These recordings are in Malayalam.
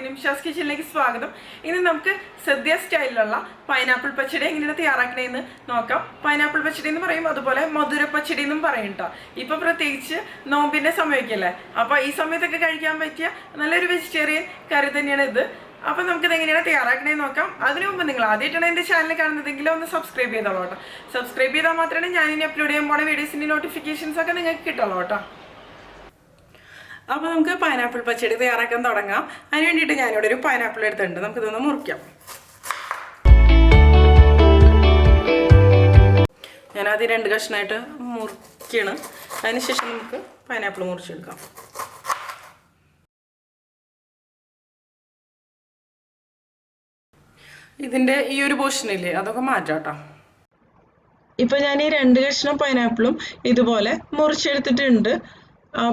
നിമിഷാസ് കിച്ചണിലേക്ക് സ്വാഗതം. ഇനി നമുക്ക് സദ്യ സ്റ്റൈലിലുള്ള പൈനാപ്പിൾ പച്ചടി എങ്ങനെയാണ് തയ്യാറാക്കണേന്ന് നോക്കാം. പൈനാപ്പിൾ പച്ചടി എന്ന് പറയും, അതുപോലെ മധുര പച്ചടി എന്നും പറയും കേട്ടോ. ഇപ്പൊ പ്രത്യേകിച്ച് നോമ്പിന്റെ സമയമൊക്കെയല്ലേ, അപ്പൊ ഈ സമയത്തൊക്കെ കഴിക്കാൻ പറ്റിയ നല്ലൊരു വെജിറ്റേറിയൻ കറി തന്നെയാണ് ഇത്. അപ്പൊ നമുക്കിത് എങ്ങനെയാണ് തയ്യാറാക്കണേന്ന് നോക്കാം. അതിനു മുമ്പ് നിങ്ങൾ ആദ്യമായിട്ടാണ് എന്റെ ചാനൽ കാണുന്നതെങ്കിൽ ഒന്ന് സബ്സ്ക്രൈബ് ചെയ്തോളൂ കേട്ടോ. സബ്സ്ക്രൈബ് ചെയ്താൽ മാത്രമേ ഞാൻ ഇനി അപ്ലോഡ് ചെയ്യാൻ പോണ വീഡിയോസിന്റെ നോട്ടിഫിക്കേഷൻസ് ഒക്കെ നിങ്ങൾക്ക് കിട്ടുള്ളൂ കേട്ടോ. അപ്പോൾ നമുക്ക് പൈനാപ്പിൾ പച്ചടി തയ്യാറാക്കാൻ തുടങ്ങാം. അതിന് വേണ്ടിയിട്ട് ഞാനിവിടെ ഒരു പൈനാപ്പിൾ എടുത്തിട്ടുണ്ട്. നമുക്കിതൊന്ന് മുറിക്കാം. ഞാനാദ്യം 2 കഷ്ണമായിട്ട് മുറിക്കണം. അതിനുശേഷം നമുക്ക് പൈനാപ്പിൾ മുറിച്ചെടുക്കാം. ഇതിൻ്റെ ഈ ഒരു പോർഷനില്ലേ, അതൊക്കെ മാറ്റാം കേട്ടോ. ഇപ്പം ഞാൻ ഈ 2 കഷ്ണം പൈനാപ്പിളും ഇതുപോലെ മുറിച്ചെടുത്തിട്ടുണ്ട്.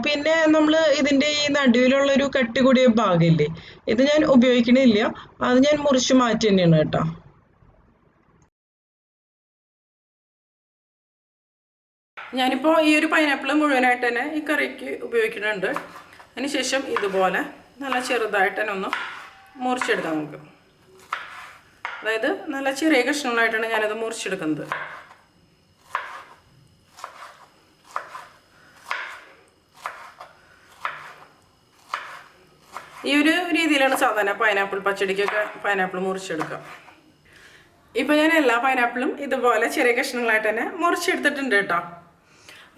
പിന്നെ നമ്മൾ ഇതിൻ്റെ ഈ നടുവിലുള്ള ഒരു കട്ടി കൂടിയ ഭാഗമില്ലേ, ഇത് ഞാൻ ഉപയോഗിക്കണില്ല, അത് ഞാൻ മുറിച്ച് മാറ്റി തന്നെയാണ് കേട്ടോ. ഞാനിപ്പോൾ ഈ ഒരു പൈനാപ്പിൾ മുഴുവനായിട്ട് തന്നെ ഈ കറിക്ക് ഉപയോഗിക്കുന്നുണ്ട്. അതിനുശേഷം ഇതുപോലെ നല്ല ചെറുതായിട്ട് തന്നെ ഒന്ന് മുറിച്ചെടുക്കാം നമുക്ക്. അതായത് നല്ല ചെറിയ കഷ്ണങ്ങളായിട്ടാണ് ഞാനത് മുറിച്ചെടുക്കുന്നത്. ഈ ഒരു രീതിയിലാണ് സാധാരണ പൈനാപ്പിൾ പച്ചടിക്കൊക്കെ പൈനാപ്പിൾ മുറിച്ചെടുക്കുക. ഇപ്പം ഞാൻ എല്ലാ പൈനാപ്പിളും ഇതുപോലെ ചെറിയ കഷ്ണങ്ങളായിട്ട് തന്നെ മുറിച്ചെടുത്തിട്ടുണ്ട് കേട്ടോ.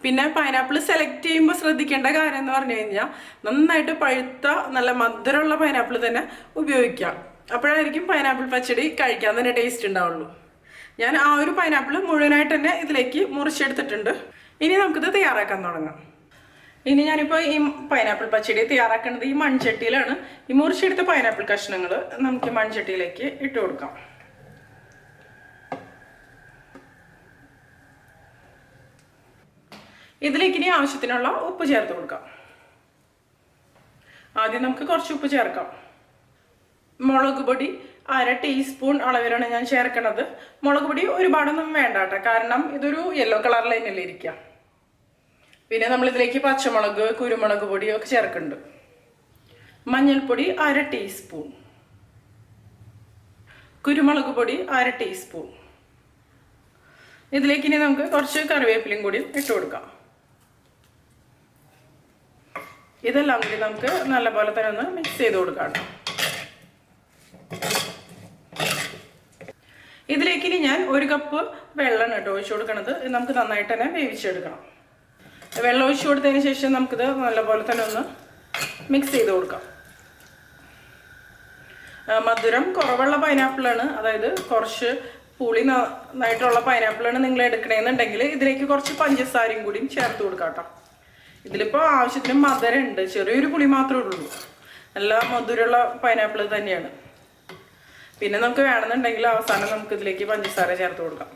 പിന്നെ പൈനാപ്പിൾ സെലക്ട് ചെയ്യുമ്പോൾ ശ്രദ്ധിക്കേണ്ട കാര്യം എന്ന് പറഞ്ഞു കഴിഞ്ഞാൽ നന്നായിട്ട് പഴുത്ത നല്ല മധുരമുള്ള പൈനാപ്പിൾ തന്നെ ഉപയോഗിക്കാം. അപ്പോഴായിരിക്കും പൈനാപ്പിൾ പച്ചടി കഴിക്കാൻ തന്നെ ടേസ്റ്റ് ഉണ്ടാവുള്ളൂ. ഞാൻ ആ ഒരു പൈനാപ്പിൾ മുഴുവനായിട്ട് തന്നെ ഇതിലേക്ക് മുറിച്ചെടുത്തിട്ടുണ്ട്. ഇനി നമുക്കിത് തയ്യാറാക്കാൻ തുടങ്ങാം. ഇനി ഞാനിപ്പോൾ ഈ പൈനാപ്പിൾ പച്ചടി തയ്യാറാക്കുന്നത് ഈ മൺചട്ടിയിലാണ്. ഈ മുറിച്ചെടുത്ത പൈനാപ്പിൾ കഷ്ണങ്ങൾ നമുക്ക് മൺചട്ടിയിലേക്ക് ഇട്ട് കൊടുക്കാം. ഇതിലേക്ക് ഇനി ആവശ്യത്തിനുള്ള ഉപ്പ് ചേർത്ത് കൊടുക്കാം. ആദ്യം നമുക്ക് കുറച്ച് ഉപ്പ് ചേർക്കാം. മുളക് പൊടി 1/2 ടീസ്പൂൺ അളവിലാണ് ഞാൻ ചേർക്കണത്. മുളക് പൊടി ഒരുപാടൊന്നും വേണ്ട കേട്ടോ, കാരണം ഇതൊരു യെല്ലോ കളറിൽ തന്നെയല്ലേ ഇരിക്കുക. പിന്നെ നമ്മളിതിലേക്ക് പച്ചമുളക്, കുരുമുളക് പൊടിയൊക്കെ ചേർക്കുന്നുണ്ട്. മഞ്ഞൾപ്പൊടി 1/2 ടീസ്പൂൺ, കുരുമുളക് പൊടി 1/2 ടീസ്പൂൺ. ഇതിലേക്ക് ഇനി നമുക്ക് കുറച്ച് കറിവേപ്പിലയും കൂടി ഇട്ട് കൊടുക്കാം. ഇതെല്ലാം കൂടി നമുക്ക് നല്ലപോലെ തന്നെ ഒന്ന് മിക്സ് ചെയ്ത് കൊടുക്കാം. ഇതിലേക്ക് ഇനി ഞാൻ 1 കപ്പ് വെള്ളം കേട്ടോ ഒഴിച്ചു കൊടുക്കണത്. നമുക്ക് നന്നായിട്ട് തന്നെ വേവിച്ചെടുക്കണം. വെള്ളം ഒഴിച്ചു കൊടുത്തതിന് ശേഷം നമുക്കിത് നല്ലപോലെ തന്നെ ഒന്ന് മിക്സ് ചെയ്ത് കൊടുക്കാം. മധുരം കുറവുള്ള പൈനാപ്പിളാണ്, അതായത് കുറച്ച് പുളി നന്നായിട്ടുള്ള പൈനാപ്പിളാണ് നിങ്ങൾ എടുക്കണമെന്നുണ്ടെങ്കിൽ ഇതിലേക്ക് കുറച്ച് പഞ്ചസാരയും കൂടിയും ചേർത്ത് കൊടുക്കാം കേട്ടോ. ഇതിലിപ്പോൾ ആവശ്യത്തിന് മധുരം ഉണ്ട്, ചെറിയൊരു പുളി മാത്രമേ ഉള്ളൂ. നല്ല മധുരമുള്ള പൈനാപ്പിൾ തന്നെയാണ്. പിന്നെ നമുക്ക് വേണമെന്നുണ്ടെങ്കിൽ അവസാനം നമുക്ക് ഇതിലേക്ക് പഞ്ചസാര ചേർത്ത് കൊടുക്കാം.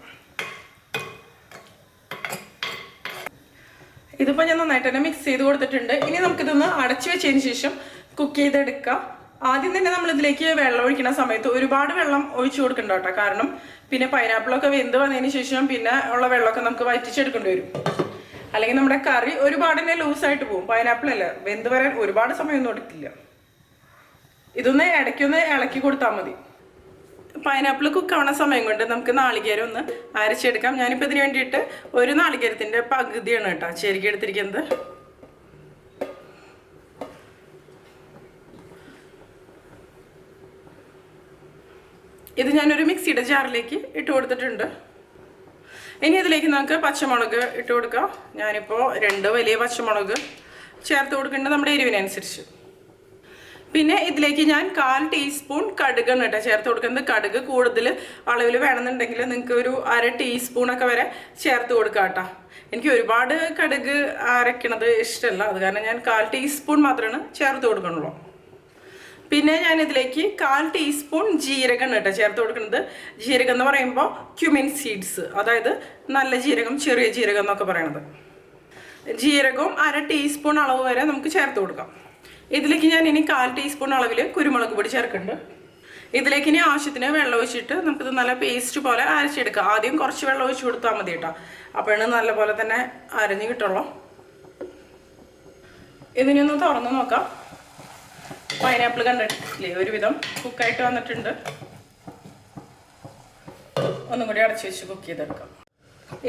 ഇതിപ്പോൾ ഞാൻ നന്നായിട്ട് തന്നെ മിക്സ് ചെയ്ത് കൊടുത്തിട്ടുണ്ട്. ഇനി നമുക്കിതൊന്ന് അടച്ചു വെച്ചതിന് ശേഷം കുക്ക് ചെയ്തെടുക്കാം. ആദ്യം തന്നെ നമ്മൾ ഇതിലേക്ക് വെള്ളം ഒഴിക്കുന്ന സമയത്ത് ഒരുപാട് വെള്ളം ഒഴിച്ചു കൊടുക്കണ്ട കേട്ടോ, കാരണം പിന്നെ പൈനാപ്പിളൊക്കെ വെന്ത് വന്നതിന് ശേഷം പിന്നെ ഉള്ള വെള്ളമൊക്കെ നമുക്ക് വറ്റിച്ചെടുക്കേണ്ടി വരും. അല്ലെങ്കിൽ നമ്മുടെ കറി ഒരുപാട് തന്നെ ലൂസായിട്ട് പോകും. പൈനാപ്പിൾ അല്ല, വെന്ത് വരാൻ ഒരുപാട് സമയമൊന്നും എടുക്കില്ല. ഇതൊന്ന് ഇടയ്ക്കൊന്ന് ഇളക്കി കൊടുത്താൽ മതി. പൈനാപ്പിൾ കുക്കാവുന്ന സമയം കൊണ്ട് നമുക്ക് നാളികേരം ഒന്ന് അരച്ചെടുക്കാം. ഞാനിപ്പോൾ ഇതിന് വേണ്ടിയിട്ട് 1 നാളികേരത്തിൻ്റെ പകുതിയാണ് കേട്ടോ ചെരുക്കി എടുത്തിരിക്കുന്നത്. ഇത് ഞാനൊരു മിക്സിയുടെ ജാറിലേക്ക് ഇട്ട് കൊടുത്തിട്ടുണ്ട്. ഇനി ഇതിലേക്ക് നമുക്ക് പച്ചമുളക് ഇട്ട് കൊടുക്കാം. ഞാനിപ്പോൾ 2 വലിയ പച്ചമുളക് ചേർത്ത് കൊടുക്കേണ്ടത് നമ്മുടെ എരിവിനനുസരിച്ച്. പിന്നെ ഇതിലേക്ക് ഞാൻ 1/4 ടീസ്പൂൺ കടുകാണ് കേട്ടോ ചേർത്ത് കൊടുക്കുന്നത്. കടുക് കൂടുതൽ അളവിൽ വേണമെന്നുണ്ടെങ്കിൽ നിങ്ങൾക്ക് ഒരു 1/2 ടീസ്പൂണൊക്കെ വരെ ചേർത്ത് കൊടുക്കാം കേട്ടോ. എനിക്ക് ഒരുപാട് കടുക് അരയ്ക്കണത് ഇഷ്ടമല്ല, അത് കാരണം ഞാൻ 1/4 ടീസ്പൂൺ മാത്രമാണ് ചേർത്ത് കൊടുക്കണുള്ളൂ. പിന്നെ ഞാൻ ഇതിലേക്ക് 1/4 ടീസ്പൂൺ ജീരകം കേട്ടോ ചേർത്ത് കൊടുക്കുന്നത്. ജീരകം എന്ന് പറയുമ്പോൾ ക്യുമിൻ സീഡ്സ്, അതായത് നല്ല ജീരകം, ചെറിയ ജീരകം എന്നൊക്കെ പറയണത്. ജീരകവും 1/2 ടീസ്പൂൺ അളവ് വരെ നമുക്ക് ചേർത്ത് കൊടുക്കാം. ഇതിലേക്ക് ഞാൻ ഇനി 1/4 ടീസ്പൂൺ അളവിൽ കുരുമുളക് പൊടി ചേർക്കുന്നുണ്ട്. ഇതിലേക്ക് ഇനി ആവശ്യത്തിന് വെള്ളം ഒഴിച്ചിട്ട് നമുക്കിത് നല്ല പേസ്റ്റ് പോലെ അരച്ചെടുക്കാം. ആദ്യം കുറച്ച് വെള്ളം ഒഴിച്ച് കൊടുത്താൽ മതി കേട്ടോ, അപ്പോഴാണ് നല്ലപോലെ തന്നെ അരഞ്ഞ് കിട്ടുള്ളൂ. ഇതിനൊന്ന് തുറന്ന് നോക്കാം. പൈനാപ്പിൾ കണ്ടിട്ടില്ലേ ഒരുവിധം കുക്കായിട്ട് വന്നിട്ടുണ്ട്. ഒന്നും കൂടി അടച്ചു വെച്ച് കുക്ക് ചെയ്തെടുക്കാം.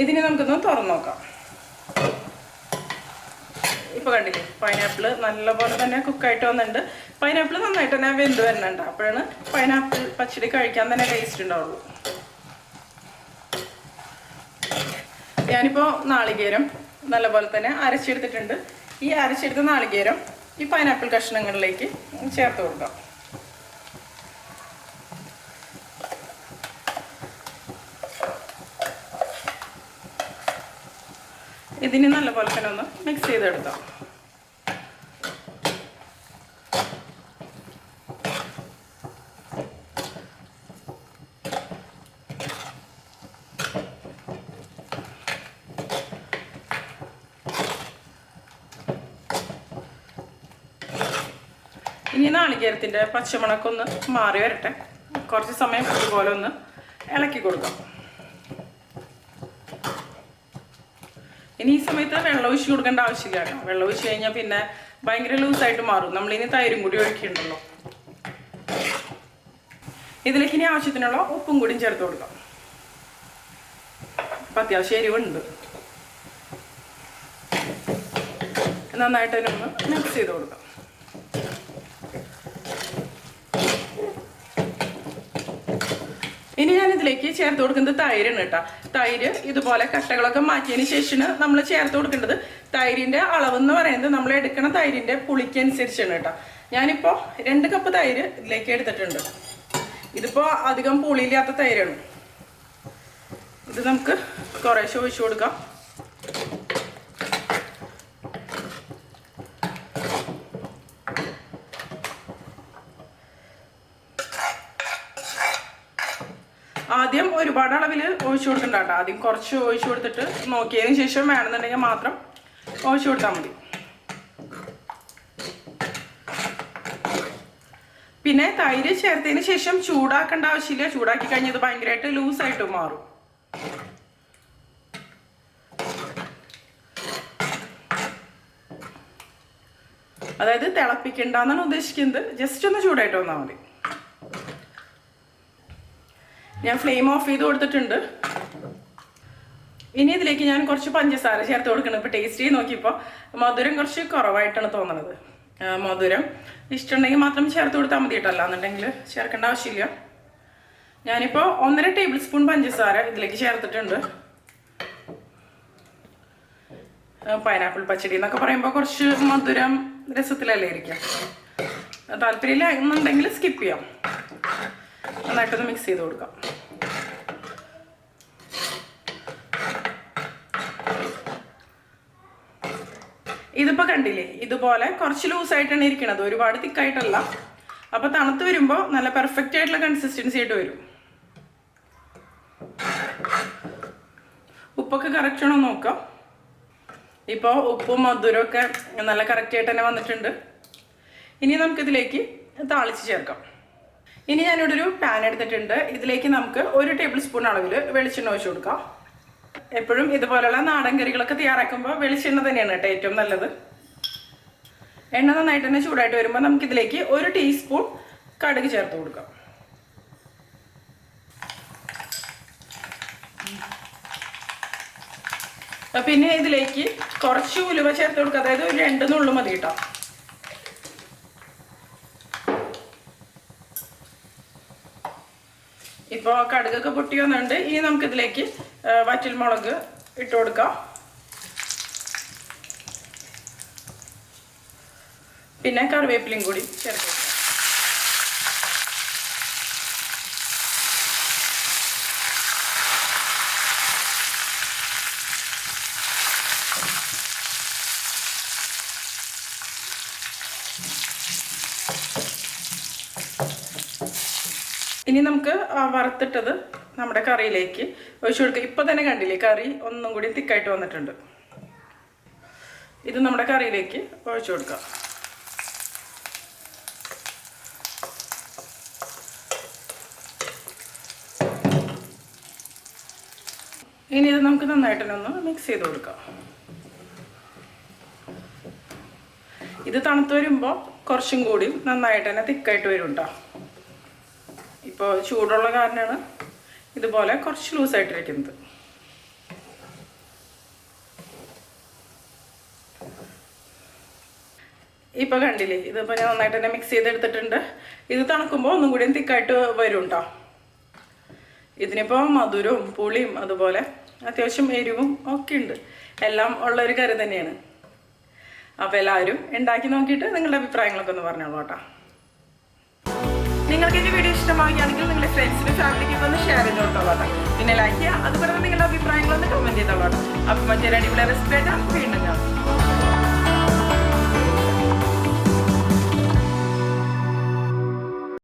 ഇതിന് നമുക്കൊന്ന് തുറന്നു നോക്കാം. ഇപ്പോൾ കണ്ടില്ലേ പൈനാപ്പിൾ നല്ലപോലെ തന്നെ കുക്കായിട്ട് വന്നിട്ടുണ്ട്. പൈനാപ്പിൾ നന്നായിട്ട് തന്നെ വെന്ത് വരുന്നുണ്ട്. അപ്പോഴാണ് പൈനാപ്പിൾ പച്ചടി കഴിക്കാൻ തന്നെ ടേസ്റ്റ് ഉണ്ടാവുള്ളൂ. ഞാനിപ്പോൾ നാളികേരം നല്ലപോലെ തന്നെ അരച്ചെടുത്തിട്ടുണ്ട്. ഈ അരച്ചെടുത്ത നാളികേരം ഈ പൈനാപ്പിൾ കഷ്ണങ്ങളിലേക്ക് ചേർത്ത് കൊടുക്കാം. ഇതിന് നല്ലപോലെ തന്നെ ഒന്ന് മിക്സ് ചെയ്തെടുക്കാം. ഇനി നാളികേരത്തിൻ്റെ പച്ചമണക്കൊന്ന് മാറി വരട്ടെ. കുറച്ച് സമയം ഇതുപോലെ ഒന്ന് ഇളക്കി കൊടുക്കാം. ഇനി ഈ സമയത്ത് വെള്ളം ഒഴിച്ച് കൊടുക്കേണ്ട ആവശ്യമില്ല. വെള്ളം ഒഴിച്ച് കഴിഞ്ഞാൽ പിന്നെ ഭയങ്കര ലൂസായിട്ട് മാറും. നമ്മളിനി തൈരും കൂടി ഒഴിക്കുന്നുണ്ടല്ലോ. ഇതിലേക്ക് ഇനി ആവശ്യത്തിനുള്ള ഉപ്പും കൂടിയും ചേർത്ത് കൊടുക്കാം. അപ്പം അത്യാവശ്യം എരിവുണ്ട്. നന്നായിട്ട് അതിനൊന്ന് മിക്സ് ചെയ്ത് കൊടുക്കാം. ഇനി ഞാനിതിലേക്ക് ചേർത്ത് കൊടുക്കുന്നത് തൈരാണ് കേട്ടോ. തൈര് ഇതുപോലെ കട്ടകളൊക്കെ മാറ്റിയതിന് ശേഷമാണ് നമ്മൾ ചേർത്ത് കൊടുക്കേണ്ടത്. തൈരിൻ്റെ അളവെന്ന് പറയുന്നത് നമ്മൾ എടുക്കണ തൈരിൻ്റെ പുളിക്കനുസരിച്ചാണ് കേട്ടോ. ഞാനിപ്പോൾ 2 കപ്പ് തൈര് ഇതിലേക്ക് എടുത്തിട്ടുണ്ട്. ഇതിപ്പോൾ അധികം പുളിയില്ലാത്ത തൈരാണ്. ഇത് നമുക്ക് കുറേശ്ശെ ഒഴിച്ചു കൊടുക്കാം. ആദ്യം ഒരുപാട് അളവിൽ ഒഴിച്ചു കൊടുക്കണ്ട കേട്ടോ. ആദ്യം കുറച്ച് ഒഴിച്ചു കൊടുത്തിട്ട് നോക്കിയതിന് ശേഷം വേണമെന്നുണ്ടെങ്കിൽ മാത്രം ഒഴിച്ചു കൊടുത്താൽ മതി. പിന്നെ തൈര് ചേർത്തതിന് ശേഷം ചൂടാക്കേണ്ട ആവശ്യമില്ല. ചൂടാക്കി കഴിഞ്ഞാൽ ഇത് ഭയങ്കരമായിട്ട് ലൂസായിട്ട് മാറും. അതായത് തിളപ്പിക്കണ്ടെന്നാണ് ഉദ്ദേശിക്കുന്നത്. ജസ്റ്റ് ഒന്ന് ചൂടായിട്ട് വന്നാൽ മതി. ഞാൻ ഫ്ലെയിം ഓഫ് ചെയ്ത് കൊടുത്തിട്ടുണ്ട്. ഇനി ഇതിലേക്ക് ഞാൻ കുറച്ച് പഞ്ചസാര ചേർത്ത് കൊടുക്കണം. ഇപ്പോൾ ടേസ്റ്റ് ചെയ്ത് നോക്കിയപ്പോൾ മധുരം കുറച്ച് കുറവായിട്ടാണ് തോന്നുന്നത്. മധുരം ഇഷ്ടമുണ്ടെങ്കിൽ മാത്രം ചേർത്ത് കൊടുത്താൽ മതി കേട്ടോ. അല്ലാന്നുണ്ടെങ്കിൽ ചേർക്കേണ്ട ആവശ്യമില്ല. ഞാനിപ്പോൾ 1.5 ടേബിൾ സ്പൂൺ പഞ്ചസാര ഇതിലേക്ക് ചേർത്തിട്ടുണ്ട്. പൈനാപ്പിൾ പച്ചടി എന്നൊക്കെ പറയുമ്പോൾ കുറച്ച് മധുരം രസത്തിലല്ലേ ഇരിക്കാം. താല്പര്യമില്ല എന്നുണ്ടെങ്കിൽ സ്കിപ്പ് ചെയ്യാം. നന്നായിട്ടൊന്ന് മിക്സ് ചെയ്ത് കൊടുക്കാം. ഇതിപ്പോൾ കണ്ടില്ലേ ഇതുപോലെ കുറച്ച് ലൂസായിട്ടാണ് ഇരിക്കണത്. ഒരുപാട് തിക്കായിട്ടല്ല. അപ്പോൾ തണുത്ത് വരുമ്പോൾ നല്ല പെർഫെക്റ്റ് ആയിട്ടുള്ള കൺസിസ്റ്റൻസി ആയിട്ട് വരും. ഉപ്പൊക്കെ കറക്റ്റ് ആണോ നോക്കാം. ഇപ്പോൾ ഉപ്പും മധുരമൊക്കെ നല്ല കറക്റ്റായിട്ട് തന്നെ വന്നിട്ടുണ്ട്. ഇനി നമുക്കിതിലേക്ക് താളിച്ച് ചേർക്കാം. ഇനി ഞാനിവിടെ ഒരു പാൻ എടുത്തിട്ടുണ്ട്. ഇതിലേക്ക് നമുക്ക് 1 ടേബിൾ സ്പൂൺ അളവിൽ വെളിച്ചെണ്ണ ഒഴിച്ച് കൊടുക്കാം. എപ്പോഴും ഇതുപോലെയുള്ള നാടൻ കറികളൊക്കെ തയ്യാറാക്കുമ്പോൾ വെളിച്ചെണ്ണ തന്നെയാണ് കേട്ടോ ഏറ്റവും നല്ലത്. എണ്ണ നന്നായിട്ട് തന്നെ ചൂടായിട്ട് വരുമ്പോൾ നമുക്കിതിലേക്ക് 1 ടീസ്പൂൺ കടുക് ചേർത്ത് കൊടുക്കാം. പിന്നെ ഇതിലേക്ക് കുറച്ച് ഉലുവ ചേർത്ത് കൊടുക്കുക. അതായത് ഒരു 2 നുള്ളു മതി കേട്ടോ. ഇപ്പോൾ കടുകൊക്കെ പൊട്ടി വന്നിട്ടുണ്ട്. ഇനി നമുക്കിതിലേക്ക് വറ്റൽമുളക് ഇട്ട് കൊടുക്കാം. പിന്നെ കറിവേപ്പിലയും കൂടി ചേർത്ത് കൊടുക്കാം. ഇനി നമുക്ക് വറുത്തിട്ടത് നമ്മുടെ കറിയിലേക്ക് ഒഴിച്ചു കൊടുക്കുക. ഇപ്പം തന്നെ കണ്ടില്ലേ കറി ഒന്നും കൂടി തിക്കായിട്ട് വന്നിട്ടുണ്ട്. ഇത് നമ്മുടെ കറിയിലേക്ക് ഒഴിച്ചു കൊടുക്കാം. ഇനി ഇത് നമുക്ക് നന്നായിട്ട് ഒന്ന് മിക്സ് ചെയ്ത് കൊടുക്കാം. ഇത് തണുത്ത് വരുമ്പോൾ കുറച്ചും കൂടി നന്നായിട്ട് തന്നെ തിക്കായിട്ട് വരും കേട്ടോ. ഇപ്പോൾ ചൂടുള്ള കാരണമാണ് ഇതുപോലെ കുറച്ച് ലൂസായിട്ടിരിക്കുന്നത്. ഇപ്പോൾ കണ്ടില്ലേ, ഇതിപ്പോൾ ഞാൻ നന്നായിട്ട് തന്നെ മിക്സ് ചെയ്തെടുത്തിട്ടുണ്ട്. ഇത് തണുക്കുമ്പോൾ ഒന്നും കൂടി തിക്കായിട്ട് വരും കേട്ടോ. ഇതിനിപ്പോൾ മധുരവും പുളിയും അതുപോലെ അത്യാവശ്യം എരിവും ഒക്കെ ഉണ്ട്, എല്ലാം ഉള്ളൊരു കറി തന്നെയാണ്. അപ്പോൾ എല്ലാവരും ഉണ്ടാക്കി നോക്കിയിട്ട് നിങ്ങളുടെ അഭിപ്രായങ്ങളൊക്കെ ഒന്ന് പറഞ്ഞോളൂ കേട്ടോ. നിങ്ങൾക്ക് എൻ്റെ വീഡിയോ ഇഷ്ടമാവുകയാണെങ്കിൽ നിങ്ങളുടെ ഫ്രണ്ട്സിനും ഫാമിലിക്കൊക്കെ ഒന്ന് ഷെയർ ചെയ്ത് കൊടുത്തോളൂ കേട്ടോ. പിന്നെ ലൈക്ക് ചെയ്യുക, അതുപോലെ നിങ്ങളുടെ അഭിപ്രായങ്ങളൊന്ന് കമൻറ്റ് ചെയ്തോളൂ കേട്ടോ. അപ്പോൾ മറ്റൊരു അടിപൊളി റെസിപ്പി ആയിട്ട് വീണ്ടും ഞാൻ